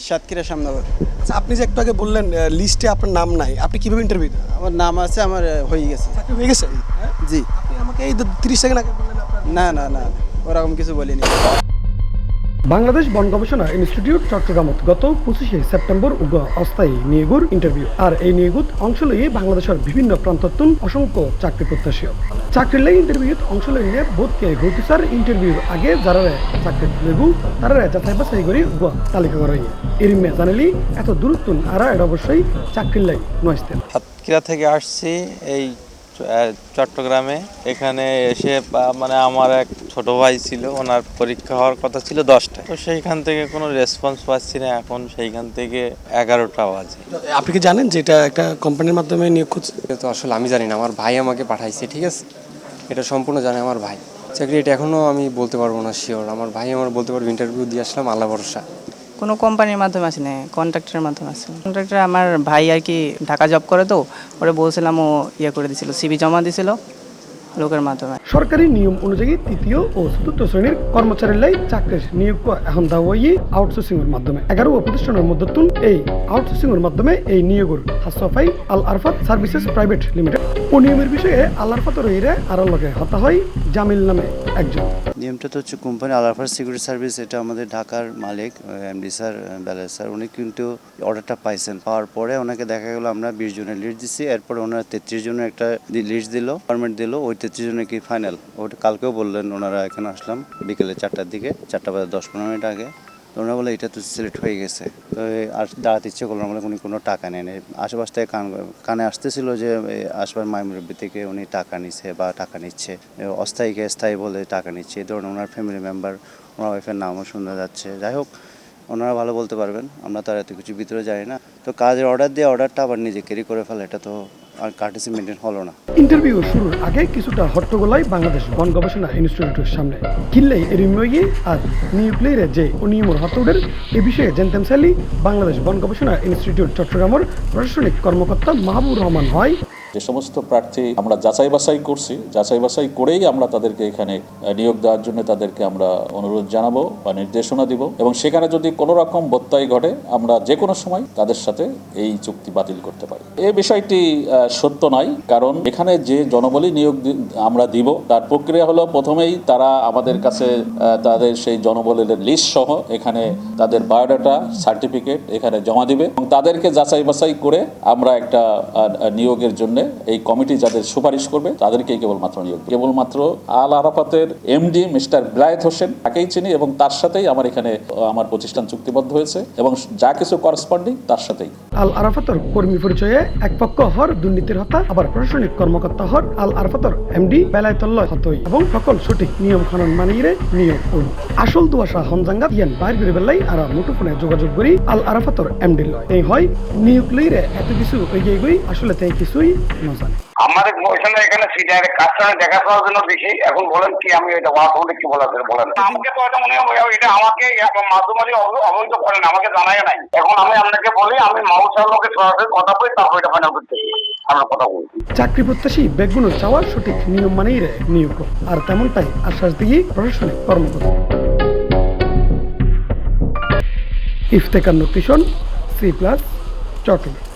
সাতক্ষীরা সামনগর। আচ্ছা, আপনি যে একটু আগে বললেন লিস্টে আপনার নাম নাই, আপনি কিভাবে ইন্টারভিউ দেন? আমার নাম আছে, আমার হয়ে গেছে। চাকরি হয়ে গেছে? জি। আপনি আমাকে এই 30 সেকেন্ড আগে বললেন আপনার। না না না, ওরকম কিছু বলিনি। বাংলাদেশ বন গবেষণা ইনস্টিটিউট চট্টগ্রামত গত 25 সেপ্টেম্বর অস্থায়ী নিয়োগের ইন্টারভিউ। আর এই নিয়োগত অংশ লইয়ে বাংলাদেশের বিভিন্ন প্রান্ততুন অসংখ্য চাকরি প্রত্যাশী। চাকরির লাই ইন্টারভিউত অংশ লইলে বোধকে ঘটিসার ইন্টারভিউর আগে যারা চাকরি লেগু তারা যাচাই বাছাই করে তালিকা করা হয়। এর জানালি এত দূরত্বন আর এটা অবশ্যই চাকরির লাই নয়স্তেন। সাতক্ষীরা থেকে আসছি এই চট্টগ্রামে। এখানে এসে মানে আমার এক ছোট ভাই ছিল, ওনার পরীক্ষা হওয়ার কথা ছিল 10টায়, তো সেইখান থেকে কোনো রেসপন্স পাচ্ছি না। এখন সেইখান থেকে 11টা বাজে। আপনি কি জানেন যে এটা একটা কোম্পানির মাধ্যমে নিয়োগ করছে? তো আসলে আমি জানি না, আমার ভাই আমাকে পাঠাইছে, ঠিক আছে, এটা সম্পূর্ণ জানে আমার ভাই। চাকরি এটা এখনও আমি বলতে পারবো না শিওর, আমার ভাই আমার বলতে পারবো। ইন্টারভিউ দিয়ে আসলাম আল্লাহ ভরসা। কোনো কোম্পানির মাধ্যমে আসে না, কন্ট্রাক্টরের মাধ্যমে আসে। কন্ট্রাক্টর আমার ভাই আর কি ঢাকা জব করে, তো ওরে বলছিলাম, ও ইয়ে করে দিছিল, সিভি জমা দিছিল লোকের মাধ্যমে। সরকারি নিয়ম অনুযায়ী তৃতীয় ও চতুর্থ শ্রেণীর কর্মচারীর লাই চাকরির নিয়োগ এখন দেওয়া হয় আউটসোর্সিং এর মাধ্যমে। 11 প্রতিষ্ঠানের মধ্যে এই আউটসোর্সিং এর মাধ্যমে এই নিয়োগের হাসফাই আল আরফাত সার্ভিসেস প্রাইভেট লিমিটেড। ও নিয়মের বিষয়ে আল আরফাতের রইরে আর লগে হতা হয় জামিল নামে একজন। নিয়মটা তো হচ্ছে কোম্পানি আল আরফাত সিকিউরিটি সার্ভিস, এটা আমাদের ঢাকার মালিক এমডি স্যার বেলাল স্যার, উনি কিন্তু অর্ডারটা পাইছেন। পাওয়ার পরে ওনাকে দেখা গেলো আমরা 20 জনের লিস্ট দিচ্ছি, এরপরে ওনারা 33 জনের একটা লিস্ট দিল, পারমিট দিল। ওই 33 জনের কি ফাইনাল, ওটা কালকেও বললেন ওনারা। এখানে আসলাম বিকেলে 4টার দিকে, 4টা বাজে 10-15 মিনিট আগে। তো ওনারা বলে এটা তো সিলেক্ট হয়ে গেছে। তো আর দাঁড়াতে ইচ্ছে করলাম, বলে উনি কোনো টাকা নেন। আশেপাশ থেকে কানে আসতেছিল যে আশপাশ মাইমুরব্বি থেকে উনি টাকা নিচ্ছে বা টাকা নিচ্ছে, অস্থায়ীকে স্থায়ী বলে টাকা নিচ্ছে, এই ধরনের ওনার ফ্যামিলি মেম্বার, ওনার ওয়াইফের নামও শোনা যাচ্ছে। যাই হোক, ওনারা ভালো বলতে পারবেন, আমরা তার এত কিছু ভিতরে জানি না। তো কাজের অর্ডার দিয়ে অর্ডারটা আবার নিজে ক্যারি করে ফেলে, এটা তো আর কার্টেসি মেনটেন হলো না। ইন্টারভিউ শুরুর আগে কিছুটা হট্টগোলাই বাংলাদেশ বন গবেষণা ইনস্টিটিউটের সামনে। কিল্লাই এরিময়ে আর নিউক্লিয়ারে যে অনিয়মের হট্টগোলের এ বিষয়ে জানতেন চাইলি বাংলাদেশ বন গবেষণা ইনস্টিটিউট চট্টগ্রামের প্রশাসনিক কর্মকর্তা মাহবুবুর রহমান হয়। যে সমস্ত প্রার্থী আমরা যাচাই বাছাই করছি, যাচাই বাছাই করেই আমরা তাদেরকে এখানে নিয়োগ দেওয়ার জন্য তাদেরকে আমরা অনুরোধ জানাবো বা নির্দেশনা দিব, এবং সেখানে যদি কোনো রকম ব্যত্যয় ঘটে আমরা যে কোনো সময় তাদের সাথে এই চুক্তি বাতিল করতে পারি। এই বিষয়টি সত্য নয়, কারণ এখানে যে জনবলি নিয়োগ আমরা দিব তার প্রক্রিয়া হলো, প্রথমেই তারা আমাদের কাছে তাদের সেই জনবলের লিস্ট সহ এখানে তাদের বায়োডাটা সার্টিফিকেট এখানে জমা দিবে, এবং তাদেরকে যাচাই বাছাই করে আমরা একটা নিয়োগের জন্য এই কমিটি যাদের সুপারিশ করবে তাদেরকেই কেবলমাত্র নিয়োগ। কেবলমাত্র আল আরাফাতের এমডি মিস্টার বিলায়েত হোসেন তাকেই চিনি, এবং তার সাথেই আমার এখানে আমার প্রতিষ্ঠান চুক্তিবদ্ধ হয়েছে, এবং যা কিছু করসপন্ডিং তার সাথেই। আল আরাফাতের কর্মী পরিচয়ে এক পক্ষ হর দুর্নীতির হতা, আবার প্রশাসনিক কর্মকর্তা হর আল আরাফাতের এমডি বেলায়েতুল্লাহ হতই, এবং সকল সঠিক নিয়ম কানুন মানিয়ে নিয়োগ হল। আসল দুয়াশা হনজাঙ্গাত ইয়ান বাইর করে বেলাই আর মুঠোফোনে যোগাযোগ করি আল আরাফাতের এমডি লয়। এই হয় নিয়োগ লইরে এত কিছু এগিয়ে গই, আসলে তাই কিছুই নজানে। আমাদের ওইখানে এখানে সিনিয়র কাজটা দেখাশোনার জন্য দেখি। এখন বলেন কি, আমি এটা ওয়ার্ড কি বলা বলেন? আমাকে তো এটা মনে হয় এটা আমাকে মাঝে মাঝে অবহিত করেন, আমাকে জানাই নাই। এখন আমি আপনাকে বলি, আমি মাউসার লোকের সরাসরি কথা বলি, তারপর এটা ফাইনাল করতে আমরা কথা বলি। চাকরি প্রত্যাশী বেগুন চাওয়ার সঠিক নিয়ম মানেই নিয়োগ, আর তেমনটাই আশ্বাস দিয়ে প্রশাসনিক কর্মকর্তা। ইফতেখার নোটিশন C+ চট্টগ্রাম।